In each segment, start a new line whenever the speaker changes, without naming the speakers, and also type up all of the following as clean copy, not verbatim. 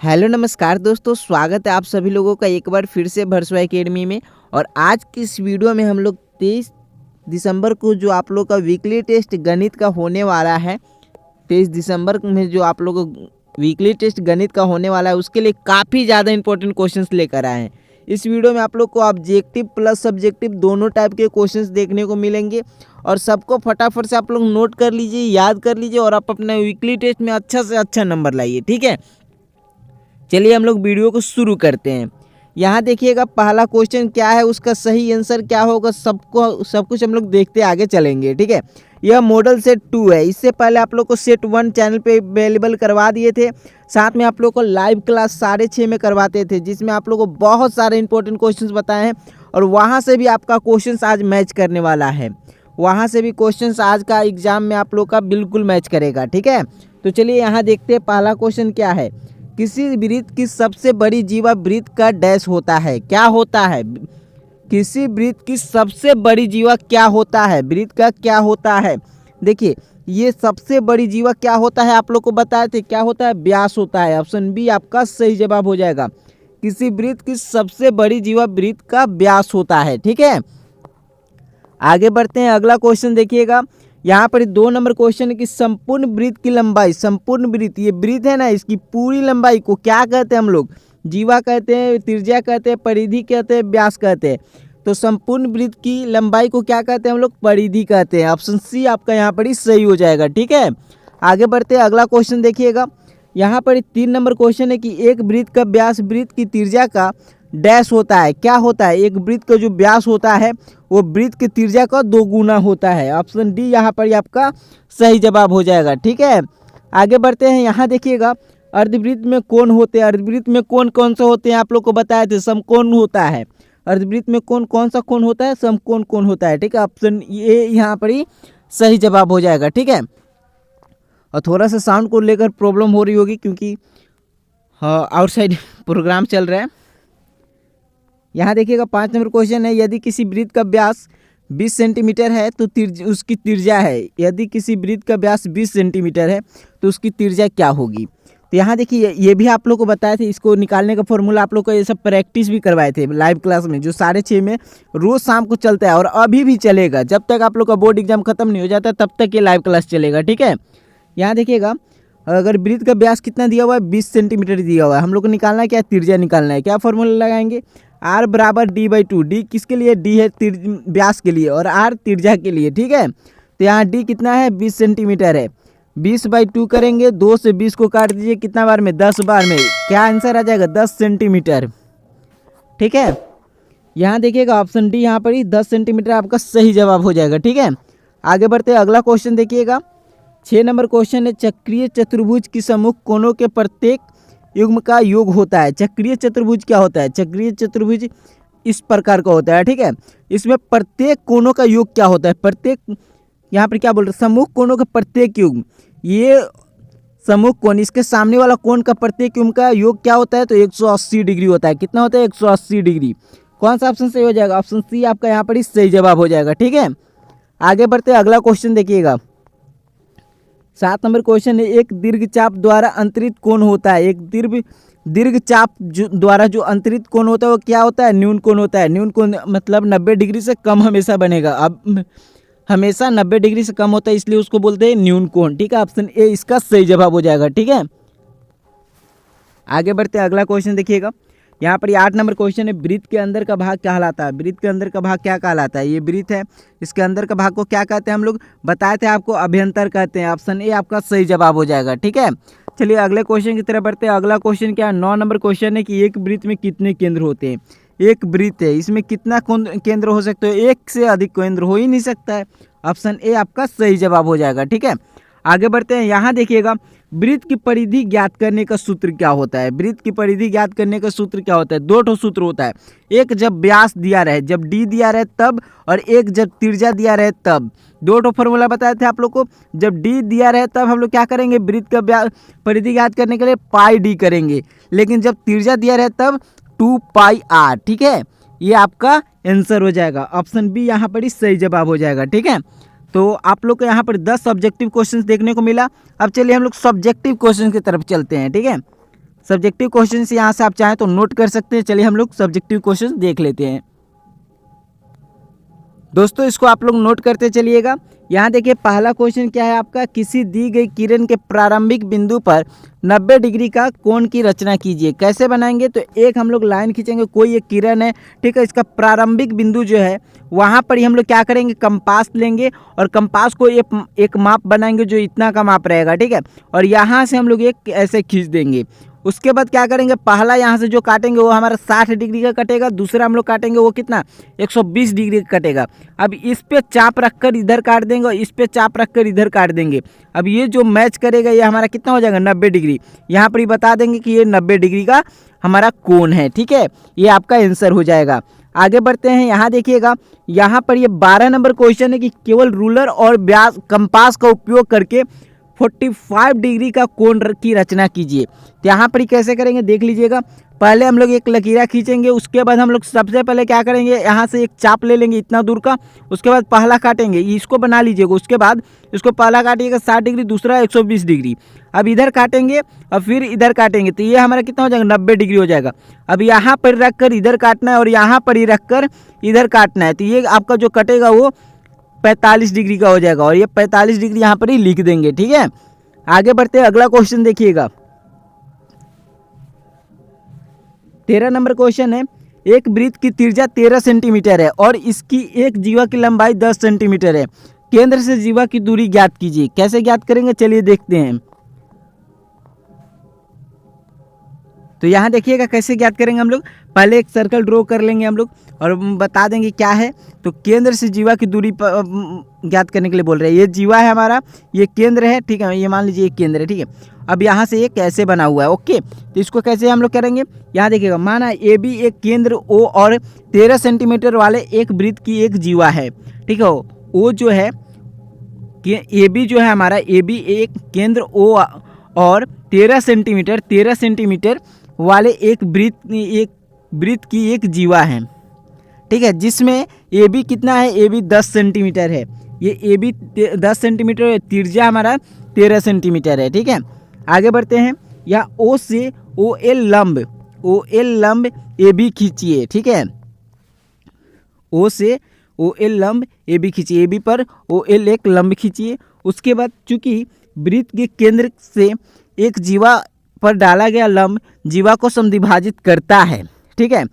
Hello नमस्कार दोस्तों, स्वागत है आप सभी लोगों का एक बार फिर से भरसवा एकेडमी में। और आज की इस वीडियो में हम लोग 23 दिसंबर को जो आप लोग का वीकली टेस्ट गणित का होने वाला है, 23 दिसंबर में जो आप लोगों को वीकली टेस्ट गणित का होने वाला है उसके लिए काफ़ी ज़्यादा इंपॉर्टेंट क्वेश्चंस लेकर आए हैं। इस वीडियो में आप लोग को ऑब्जेक्टिव प्लस सब्जेक्टिव दोनों टाइप के क्वेश्चंस देखने को मिलेंगे और सबको फटाफट से आप लोग नोट कर लीजिए, याद कर लीजिए और आप अपने वीकली टेस्ट में अच्छा से अच्छा नंबर लाइए। ठीक है, चलिए हम लोग वीडियो को शुरू करते हैं। यहाँ देखिएगा पहला क्वेश्चन क्या है, उसका सही आंसर क्या होगा, सब कुछ हम लोग देखते आगे चलेंगे। ठीक है, यह मॉडल सेट 2 है। इससे पहले आप लोग को सेट 1 चैनल पे अवेलेबल करवा दिए थे, साथ में आप लोग को लाइव क्लास 6:30 में करवाते थे जिसमें आप लोग को बहुत सारे इंपॉर्टेंट क्वेश्चंस बताए हैं और वहाँ से भी आपका क्वेश्चंस आज मैच करने वाला है। वहाँ से भी क्वेश्चंस आज का एग्जाम में आप लोग का बिल्कुल मैच करेगा। ठीक है, तो चलिए यहाँ देखते हैं पहला क्वेश्चन क्या है। किसी वृत्त की सबसे बड़ी जीवा वृत्त का डैश होता है, क्या होता है। किसी वृत्त की सबसे बड़ी जीवा क्या होता है, वृत्त का क्या होता है। देखिए ये सबसे बड़ी जीवा क्या होता है, आप लोग को बताए थे क्या होता है, व्यास होता है। ऑप्शन बी आपका सही जवाब हो जाएगा। किसी वृत्त की सबसे बड़ी जीवा वृत्त का व्यास होता है। ठीक है, आगे बढ़ते हैं। अगला क्वेश्चन देखिएगा, यहाँ पर 2 नंबर क्वेश्चन है कि संपूर्ण वृत्त की लंबाई, संपूर्ण वृत्त, ये वृत्त है ना, इसकी पूरी लंबाई को क्या कहते हैं हम लोग, जीवा कहते हैं, त्रिज्या कहते हैं, परिधि कहते हैं, व्यास कहते हैं। तो संपूर्ण वृत्त की लंबाई को क्या कहते हैं हम लोग, परिधि कहते हैं। ऑप्शन सी आपका यहाँ पर ही सही हो जाएगा। ठीक है, आगे बढ़ते हैं। अगला क्वेश्चन देखिएगा, यहाँ पर 3 नंबर क्वेश्चन है कि एक वृत्त का व्यास वृत्त की त्रिज्या का डैश होता है, क्या होता है। एक वृत्त का जो व्यास होता है वो वृत्त की त्रिज्या का 2 गुना होता है। ऑप्शन डी यहाँ पर आपका सही जवाब हो जाएगा। ठीक है, आगे बढ़ते हैं। यहाँ देखिएगा अर्धवृत्त में कोण होते हैं, अर्धवृत्त में कोण कौन से होते हैं, आप लोग को बताए थे समकोण होता है। अर्धवृत्त में कोण कौन सा कोण होता है, समकोण कोण होता है। ठीक है, ऑप्शन ए यहाँ पर ही सही जवाब हो जाएगा। ठीक है, और थोड़ा सा साउंड को लेकर प्रॉब्लम हो रही होगी क्योंकि आउटसाइड प्रोग्राम चल रहा है। यहाँ देखिएगा 5 नंबर क्वेश्चन है, यदि किसी वृत्त का व्यास 20 सेंटीमीटर है तो उसकी त्रिज्या है, यदि किसी वृत्त का व्यास 20 सेंटीमीटर है तो उसकी त्रिज्या क्या होगी। तो यहाँ देखिए ये भी आप लोग को बताए थे, इसको निकालने का फॉर्मूला आप लोग को ये सब प्रैक्टिस भी करवाए थे लाइव क्लास में, जो 6:30 में रोज़ शाम को चलता है और अभी भी चलेगा। जब तक आप लोग का बोर्ड एग्जाम खत्म नहीं हो जाता तब तक ये लाइव क्लास चलेगा। ठीक है, यहाँ देखिएगा अगर वृत्त का व्यास कितना दिया हुआ है, 20 सेंटीमीटर दिया हुआ है, हम लोग को निकालना है क्या, त्रिज्या निकालना है। क्या फॉर्मूला लगाएंगे, r बराबर d/2। डी किसके लिए, डी है व्यास के लिए और r त्रिज्या के लिए। ठीक है, तो यहाँ d कितना है, 20 सेंटीमीटर है। 20/2 करेंगे, 2 से 20 को काट दीजिए, कितना बार में, 10 बार में, क्या आंसर आ जाएगा, 10 सेंटीमीटर। ठीक है, यहाँ देखिएगा ऑप्शन डी यहाँ पर ही 10 सेंटीमीटर आपका सही जवाब हो जाएगा। ठीक है, आगे बढ़ते हैं। अगला क्वेश्चन देखिएगा 6 नंबर क्वेश्चन है, चक्रीय चतुर्भुज की सम्मुख कोणों के प्रत्येक युग्म का योग होता है। चक्रीय चतुर्भुज क्या होता है, चक्रीय चतुर्भुज इस प्रकार का होता है। ठीक है, इसमें प्रत्येक कोणों का योग क्या होता है, प्रत्येक, यहाँ पर क्या बोल रहे हैं, सम्मुख कोणों का प्रत्येक युग्म, ये सम्मुख कोण, इसके सामने वाला कोण का प्रत्येक युग्म का योग क्या होता है, तो 180 डिग्री होता है। कितना होता है, 180 डिग्री। कौन सा ऑप्शन सही हो जाएगा, ऑप्शन सी आपका यहाँ पर ही सही जवाब हो जाएगा। ठीक है, आगे बढ़ते अगला क्वेश्चन देखिएगा 7 नंबर क्वेश्चन है, एक दीर्घचाप द्वारा अंतरित कोण होता है। एक दीर्घचाप द्वारा जो अंतरित कोण होता है वो क्या होता है, न्यून कोण होता है। न्यून कोण मतलब 90 डिग्री से कम हमेशा बनेगा, अब हमेशा 90 डिग्री से कम होता है इसलिए उसको बोलते हैं न्यून कोण। ठीक है, ऑप्शन ए इसका सही जवाब हो जाएगा। ठीक है, आगे बढ़ते हैं। अगला क्वेश्चन देखिएगा, यहाँ पर 8 नंबर क्वेश्चन है, वृत्त के अंदर का भाग क्या कहलाता है। वृत्त के अंदर का भाग क्या कहलाता है, ये वृत्त है, इसके अंदर का भाग को क्या कहते हैं हम लोग, बताए थे आपको, अभ्यंतर कहते हैं। ऑप्शन ए आपका सही जवाब हो जाएगा। ठीक है, चलिए अगले क्वेश्चन की तरफ बढ़ते हैं। अगला क्वेश्चन क्या है, 9 नंबर क्वेश्चन है कि एक वृत्त में कितने केंद्र होते हैं। एक वृत्त है, इसमें कितना केंद्र हो सकते हैं, एक से अधिक केंद्र हो ही नहीं सकता है। ऑप्शन ए आपका सही जवाब हो जाएगा। ठीक है, आगे बढ़ते हैं। यहाँ देखिएगा वृत्त की परिधि ज्ञात करने का सूत्र क्या होता है। वृत्त की परिधि ज्ञात करने का सूत्र क्या होता है, 2 ठो सूत्र होता है। एक जब व्यास दिया रहे, जब डी दिया रहे तब, और एक जब त्रिज्या दिया रहे तब। 2 ठो फॉर्मूला बताए थे आप लोग को। जब डी दिया रहे तब हम लोग क्या करेंगे, वृत्त का परिधि ज्ञात करने के लिए पाई डी करेंगे, लेकिन जब त्रिज्या दिया रहे तब 2πr। ठीक है, ये आपका आंसर हो जाएगा। ऑप्शन बी यहाँ पर ही सही जवाब हो जाएगा। ठीक है, तो आप लोग को यहाँ पर 10 सब्जेक्टिव क्वेश्चंस देखने को मिला। अब चलिए हम लोग सब्जेक्टिव क्वेश्चन की तरफ चलते हैं। ठीक है, सब्जेक्टिव क्वेश्चन यहाँ से आप चाहें तो नोट कर सकते हैं। चलिए हम लोग सब्जेक्टिव क्वेश्चन देख लेते हैं। दोस्तों इसको आप लोग नोट करते चलिएगा। यहाँ देखिए पहला क्वेश्चन क्या है आपका, किसी दी गई किरण के प्रारंभिक बिंदु पर 90 डिग्री का कोण की रचना कीजिए। कैसे बनाएंगे, तो एक हम लोग लाइन खींचेंगे, कोई एक किरण है, ठीक है, इसका प्रारंभिक बिंदु जो है वहाँ पर ही हम लोग क्या करेंगे, कंपास लेंगे और कंपास को एक माप बनाएंगे जो इतना का माप रहेगा, ठीक है, और यहाँ से हम लोग एक ऐसे खींच देंगे। उसके बाद क्या करेंगे, पहला यहाँ से जो काटेंगे वो हमारा 60 डिग्री का कटेगा, दूसरा हम लोग काटेंगे वो कितना 120 डिग्री का कटेगा। अब इस पे चाप रखकर इधर काट देंगे और इस पे चाप रखकर इधर काट देंगे। अब ये जो मैच करेगा ये हमारा कितना हो जाएगा 90 डिग्री। यहाँ पर ही बता देंगे कि ये 90 डिग्री का हमारा कोण है, ठीक है, ये आपका आंसर हो जाएगा। आगे बढ़ते हैं। यहाँ देखिएगा, यहाँ पर ये 12 नंबर क्वेश्चन है कि केवल रूलर और व्यास कंपास का उपयोग करके 45 डिग्री का कोण की रचना कीजिए। तो यहाँ पर ही कैसे करेंगे देख लीजिएगा। पहले हम लोग एक लकीरा खींचेंगे, उसके बाद हम लोग सबसे पहले क्या करेंगे, यहाँ से एक चाप ले लेंगे इतना दूर का, उसके बाद पहला काटेंगे, इसको बना लीजिएगा। उसके बाद इसको पहला काटिएगा 60 डिग्री, दूसरा 120 डिग्री। अब इधर काटेंगे और फिर इधर काटेंगे, तो ये हमारा कितना हो जाएगा 90 डिग्री हो जाएगा। अब यहाँ पर रख कर इधर काटना है और यहाँ पर ही रख कर इधर काटना है, तो ये आपका जो कटेगा वो 45 डिग्री का हो जाएगा और ये 45 डिग्री यहाँ पर ही लिख देंगे, ठीक है। आगे बढ़ते हैं, अगला क्वेश्चन देखिएगा। 13 नंबर क्वेश्चन है, एक वृत्त की त्रिज्या 13 सेंटीमीटर है और इसकी एक जीवा की लंबाई 10 सेंटीमीटर है। केंद्र से जीवा की दूरी ज्ञात कीजिए। कैसे ज्ञात करेंगे चलिए देखते हैं। तो यहाँ देखिएगा कैसे ज्ञात करेंगे हम लोग, पहले एक सर्कल ड्रॉ कर लेंगे हम लोग और बता देंगे क्या है। तो केंद्र से जीवा की दूरी ज्ञात करने के लिए बोल रहे हैं। ये जीवा है हमारा, ये केंद्र है, ठीक है, ये मान लीजिए एक केंद्र है, ठीक है। अब यहाँ से ये कैसे बना हुआ है, ओके, तो इसको कैसे हम लोग करेंगे। यहाँ देखिएगा, माना ए बी एक केंद्र ओ और 13 सेंटीमीटर वाले एक वृत्त की एक जीवा है, ठीक है। ओ जो है ए बी जो है हमारा, ए बी एक केंद्र ओ और 13 सेंटीमीटर वाले एक वृत्त की एक जीवा है, ठीक है, जिसमें ए बी कितना है, ए बी 10 सेंटीमीटर है। ये ए बी 10 सेंटीमीटर, त्रिज्या हमारा 13 सेंटीमीटर है, ठीक है। आगे बढ़ते हैं। या ओ से ओ एल लंब ए बी खींचिए, ठीक है। ओ से ओ एल लंब ए बी खींचिए, ए बी पर ओ एल एक लंब खींचिए। उसके बाद चूंकि वृत्त के केंद्र से एक जीवा पर डाला गया लंब जीवा को समद्विभाजित करता है, ठीक है।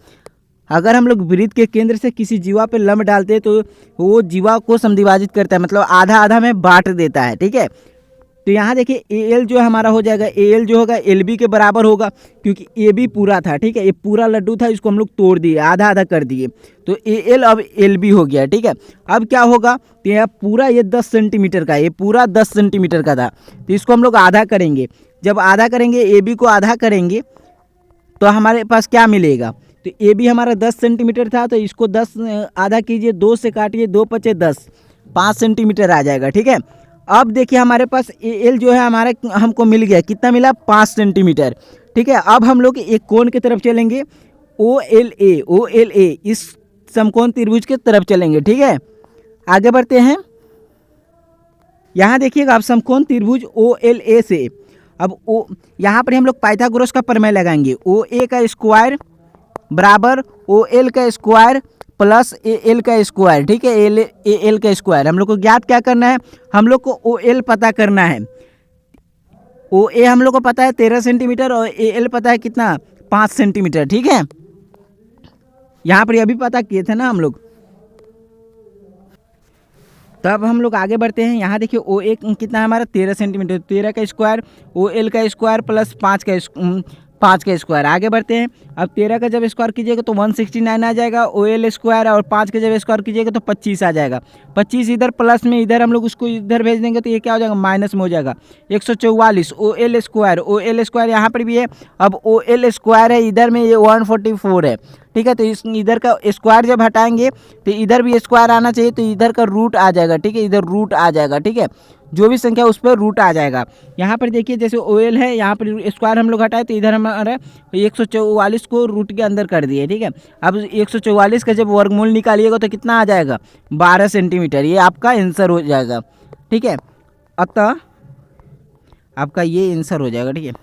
अगर हम लोग वृत्त के केंद्र से किसी जीवा पे लंब डालते हैं तो वो जीवा को समद्विभाजित करता है, मतलब आधा आधा में बांट देता है, ठीक है। तो यहाँ देखिए ए एल जो हमारा हो जाएगा, ए एल जो होगा एल बी के बराबर होगा, क्योंकि ए बी पूरा था, ठीक है, ये पूरा लड्डू था, इसको हम लोग तोड़ दिए, आधा आधा कर दिए, तो ए एल अब एल बी हो गया, ठीक है। अब क्या होगा, तो यह पूरा ये 10 सेंटीमीटर का, ये पूरा 10 सेंटीमीटर का था, तो इसको हम लोग आधा करेंगे। जब आधा करेंगे, ए बी को आधा करेंगे, तो हमारे पास क्या मिलेगा, तो ए बी हमारा 10 सेंटीमीटर था, तो इसको 10 आधा कीजिए, 2 से काटिए, 2 पचे 10, 5 सेंटीमीटर आ जाएगा, ठीक है। अब देखिए हमारे पास ए एल जो है हमारे हमको मिल गया, कितना मिला 5 सेंटीमीटर, ठीक है। अब हम लोग एक कोण की तरफ चलेंगे, ओ एल ए, इस समकोण त्रिभुज की तरफ चलेंगे, ठीक है। आगे बढ़ते हैं। यहाँ देखिएगा, आप समकोण त्रिभुज ओ एल ए से अब ओ यहाँ पर हम लोग पाइथागोरस का प्रमेय लगाएंगे। ओ ए का स्क्वायर बराबर ओ एल का स्क्वायर प्लस ए एल का स्क्वायर, ठीक है, ए एल का स्क्वायर। हम लोग को ज्ञात क्या करना है, हम लोग को ओ एल पता करना है। ओ ए हम लोग को पता है 13 सेंटीमीटर और ए एल पता है कितना 5 सेंटीमीटर, ठीक है। यहाँ पर अभी पता किए थे ना हम लोग। तब हम लोग आगे बढ़ते हैं। यहाँ देखिए ओ ए कितना है हमारा 13 सेंटीमीटर, 13 का स्क्वायर ओ एल का स्क्वायर प्लस 5 का स्क्वायर। आगे बढ़ते हैं। अब 13 का जब स्क्वायर कीजिएगा तो 169 आ जाएगा, ओ एल स्क्वायर, और 5 का जब स्क्वायर कीजिएगा तो 25 आ जाएगा। 25 इधर प्लस में, इधर हम लोग उसको इधर भेज देंगे तो ये क्या हो जाएगा माइनस में हो जाएगा। 144 ओ एल स्क्वायर यहाँ पर भी है। अब ओ एल स्क्वायर है इधर में, ये 144 है, ठीक है। तो इस इधर का स्क्वायर जब हटाएंगे तो इधर भी स्क्वायर आना चाहिए, तो इधर का रूट आ जाएगा, ठीक है, इधर रूट आ जाएगा, ठीक है, जो भी संख्या उस पर रूट आ जाएगा। यहाँ पर देखिए जैसे ओ एल है, यहाँ पर स्क्वायर हम लोग हटाए तो इधर हमारा 144 को रूट के अंदर कर दिए, ठीक है। अब 144 का जब वर्गमूल निकालिएगा तो कितना आ जाएगा 12 सेंटीमीटर, ये आपका आंसर हो जाएगा, ठीक है। अतः आपका ये आंसर हो जाएगा, ठीक है।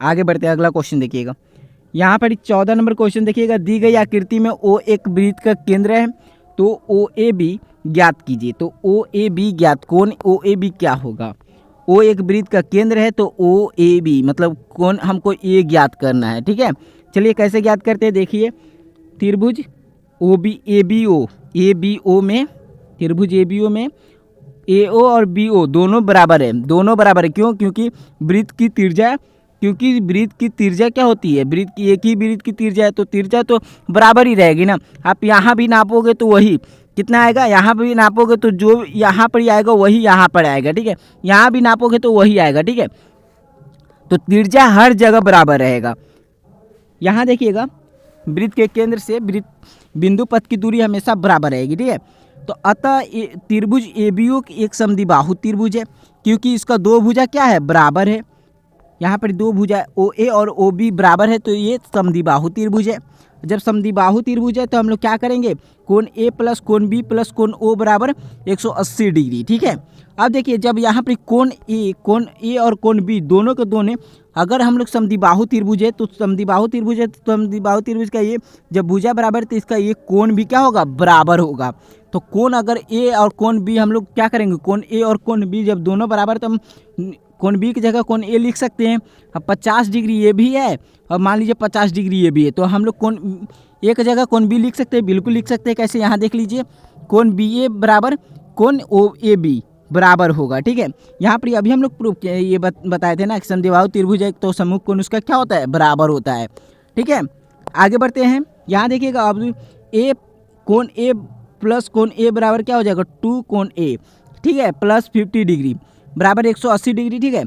आगे बढ़ते हैं, अगला क्वेश्चन देखिएगा। यहाँ पर 14 नंबर क्वेश्चन देखिएगा। दी गई आकृति में ओ एक वृत्त का केंद्र है, तो ओ ए बी ज्ञात कीजिए। तो ओ ए बी ज्ञात, कौन ओ ए बी क्या होगा? ओ एक वृत्त का केंद्र है तो ओ ए बी मतलब कौन, हमको ए ज्ञात करना है। ठीक है, चलिए कैसे ज्ञात करते हैं देखिए। त्रिभुज O B A B O में, त्रिभुज ए बी ओ में ए ओ और बी ओ दोनों बराबर है, दोनों बराबर है। क्यों? क्योंकि वृत्त की त्रिज्या, क्योंकि वृत्त की त्रिज्या क्या होती है, वृत्त की एक ही वृत्त की त्रिज्या है तो त्रिज्या तो बराबर ही रहेगी ना। आप यहाँ भी नापोगे तो वही कितना आएगा, यहाँ पर भी नापोगे तो जो यहाँ पर ही आएगा वही यहाँ पर आएगा। ठीक है, यहाँ भी नापोगे तो वही आएगा। ठीक है, तो त्रिज्या हर जगह बराबर रहेगा। यहाँ देखिएगा, वृत्त के केंद्र से वृत्त बिंदु पथ की दूरी हमेशा बराबर रहेगी। ठीक है, तो अतः त्रिभुज एबीओ एक समद्विबाहु त्रिभुज है, क्योंकि इसका दो भुजा क्या है, बराबर है। यहाँ पर दो भुजा ओ ए और ओ बी बराबर है, तो ये समद्विबाहु त्रिभुज है। जब समद्विबाहु त्रिभुज है तो हम लोग क्या करेंगे, कोण ए प्लस कोण बी प्लस कोण ओ बराबर 180 डिग्री। ठीक है, अब देखिए जब यहाँ पर कोण ए और कोण बी दोनों के दोनों, अगर हम लोग समद्विबाहु त्रिभुज है तो समद्विबाहु त्रिभुज है तो समद्विबाहु त्रिभुज का ये जब भुजा बराबर तो इसका ये कोण भी क्या होगा, बराबर होगा। तो कोण अगर ए और कोण बी हम लोग क्या करेंगे, कोण ए और कोण बी जब दोनों बराबर तो हम कोण बी की जगह कोण ए लिख सकते हैं। अब 50 डिग्री ये भी है और मान लीजिए 50 डिग्री ये भी है, तो हम लोग कोण ए की जगह कोण बी लिख सकते हैं, बिल्कुल लिख सकते हैं। कैसे, यहाँ देख लीजिए, कोण बी ए बराबर कोण ओ ए बी बराबर होगा। ठीक है, यहाँ पर अभी हम लोग प्रूफ किए, ये बताए थे ना कि समद्विबाहु त्रिभुज है तो सम्मुख कोण उसका क्या होता है, बराबर होता है। ठीक है, आगे बढ़ते हैं। यहाँ देखिएगा, अब ए कोण ए प्लस कोण ए बराबर क्या हो जाएगा, 2 कोण ए। ठीक है, प्लस 50 डिग्री बराबर 180 डिग्री। ठीक है,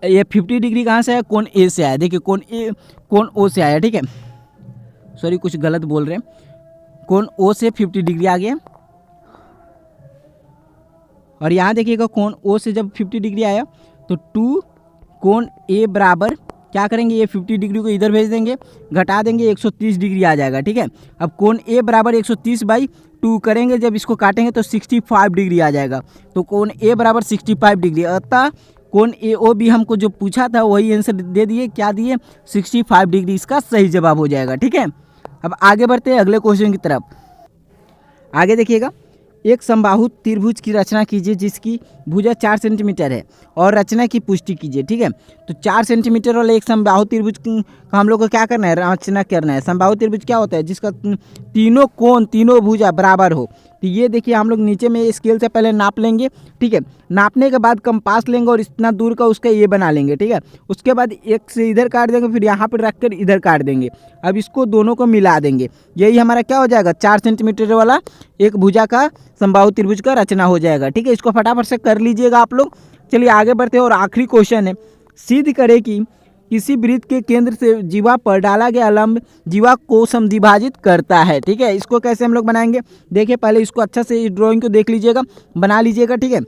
ये 50 डिग्री कहाँ से आया, कोण ए से आया। देखिए कोण ए कोण ओ से आया। ठीक है, सॉरी कुछ गलत बोल रहे हैं, कोण ओ से 50 डिग्री आ गया। और यहाँ देखिएगा कोण ओ से जब 50 डिग्री आया तो 2 कोण ए बराबर क्या करेंगे, ये 50 डिग्री को इधर भेज देंगे, घटा देंगे 130 डिग्री आ जाएगा। ठीक है, अब कोण ए बराबर 130/2 करेंगे, जब इसको काटेंगे तो 65 डिग्री आ जाएगा। तो कोण ए बराबर 65 डिग्री, अतः कोण ए ओ बी हमको जो पूछा था वही आंसर दे दिए, क्या दिए, 65 डिग्री इसका सही जवाब हो जाएगा। ठीक है, अब आगे बढ़ते हैं अगले क्वेश्चन की तरफ। आगे देखिएगा, एक समबाहु त्रिभुज की रचना कीजिए जिसकी भुजा 4 सेंटीमीटर है और रचना की पुष्टि कीजिए। ठीक है, तो 4 सेंटीमीटर वाले एक समबाहु त्रिभुज का हम लोग को क्या करना है, रचना करना है। समबाहु त्रिभुज क्या होता है, जिसका तीनों कोण तीनों भुजा बराबर हो। तो ये देखिए हम लोग नीचे में स्केल से पहले नाप लेंगे। ठीक है, नापने के बाद कंपास लेंगे और इतना दूर का उसका ये बना लेंगे। ठीक है, उसके बाद एक से इधर काट देंगे, फिर यहाँ पर रख कर इधर काट देंगे। अब इसको दोनों को मिला देंगे, यही हमारा क्या हो जाएगा, 4 सेंटीमीटर वाला एक भुजा का समबाहु त्रिभुज का रचना हो जाएगा। ठीक है, इसको फटाफट से कर लीजिएगा आप लोग। चलिए आगे बढ़ते हैं और आखिरी क्वेश्चन है, सिद्ध करें कि किसी वृत्त के केंद्र से जीवा पर डाला गया लंब जीवा को समद्विभाजित करता है। ठीक है, इसको कैसे हम लोग बनाएंगे, देखिए पहले इसको अच्छा से इस ड्राइंग को देख लीजिएगा, बना लीजिएगा। ठीक है,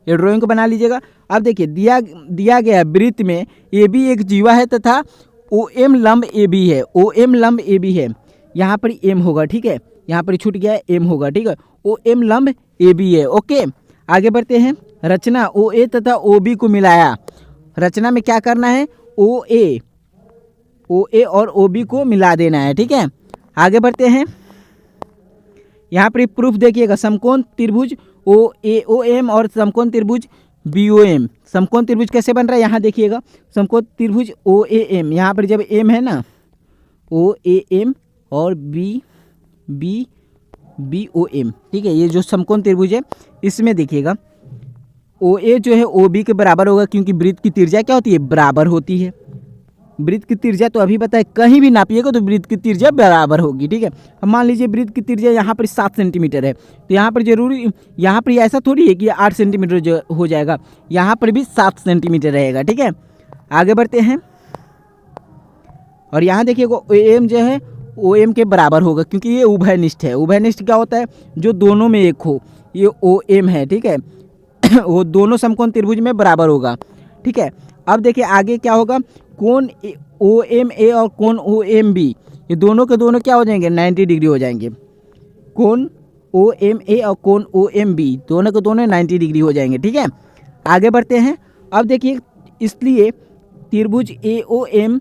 ये ड्राइंग को बना लीजिएगा। अब देखिए दिया गया वृत्त में ए बी एक जीवा है तथा ओ एम लंब ए बी है, ओ एम लंब ए बी है, यहाँ पर एम होगा। ठीक है, यहाँ पर छूट गया है, एम होगा। ठीक है, ओ एम लंब ए बी है। ओके, आगे बढ़ते हैं। रचना ओ ए तथा ओ बी को मिलाया, रचना में क्या करना है, ओ ए और ओ बी को मिला देना है। ठीक है, आगे बढ़ते हैं। यहाँ पर प्रूफ देखिएगा, समकोण त्रिभुज ओ ए ओ एम और समकोण त्रिभुज बी ओ एम। समकोण त्रिभुज कैसे बन रहा है, यहाँ देखिएगा, समकोण त्रिभुज ओ ए एम, यहाँ पर जब एम है ना, ओ ए एम और बी ओ एम। ठीक है, ये जो समकोण त्रिभुज है इसमें देखिएगा ओ ए जो है ओ बी के बराबर होगा, क्योंकि वृत्त की त्रिज्या क्या होती है, बराबर होती है। वृत्त की त्रिज्या तो अभी बताए, कहीं भी नापिएगा तो वृत्त की त्रिज्या बराबर होगी। ठीक है, अब मान लीजिए वृत्त की त्रिज्या यहाँ पर 7 सेंटीमीटर है, तो यहाँ पर जरूरी, यहाँ पर ऐसा थोड़ी है कि 8 सेंटीमीटर जो हो जाएगा, यहाँ पर भी 7 सेंटीमीटर रहेगा। ठीक है, आगे बढ़ते हैं। और यहाँ देखिएगा ओ एम जो है ओ एम के बराबर होगा, क्योंकि ये उभयनिष्ठ है। उभयनिष्ठ क्या होता है, जो दोनों में एक हो, ये ओ एम है। ठीक है, वो दोनों समकोण त्रिभुज में बराबर होगा। ठीक है, अब देखिए आगे क्या होगा, कोण ओ एम ए और कोण ओ एम बी, ये दोनों के दोनों क्या हो जाएंगे, 90 डिग्री हो जाएंगे। कोण ओ एम ए और कोण ओ एम बी दोनों के दोनों 90 डिग्री हो जाएंगे। ठीक है, आगे बढ़ते हैं। अब देखिए इसलिए त्रिभुज AOM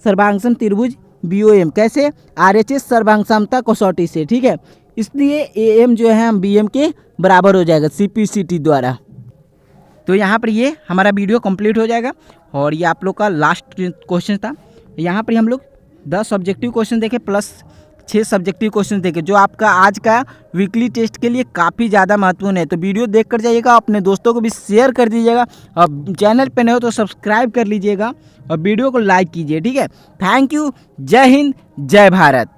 सर्वांग त्रिभुज BOM कैसे RHS सर्वांग समता कसौटी से, ठीक है। इसलिए AM जो है हम BM के बराबर हो जाएगा CPCT द्वारा। तो यहाँ पर ये हमारा वीडियो कंप्लीट हो जाएगा और ये आप लोग का लास्ट क्वेश्चन था। यहाँ पर हम लोग 10 ऑब्जेक्टिव क्वेश्चन देखे प्लस 6 सब्जेक्टिव क्वेश्चन देखे, जो आपका आज का वीकली टेस्ट के लिए काफ़ी ज़्यादा महत्वपूर्ण है। तो वीडियो देख कर जाइएगा, अपने दोस्तों को भी शेयर कर दीजिएगा और चैनल पे नए हो तो सब्सक्राइब कर लीजिएगा और वीडियो को लाइक कीजिए, ठीक है। Thank you. जय हिंद, जय भारत।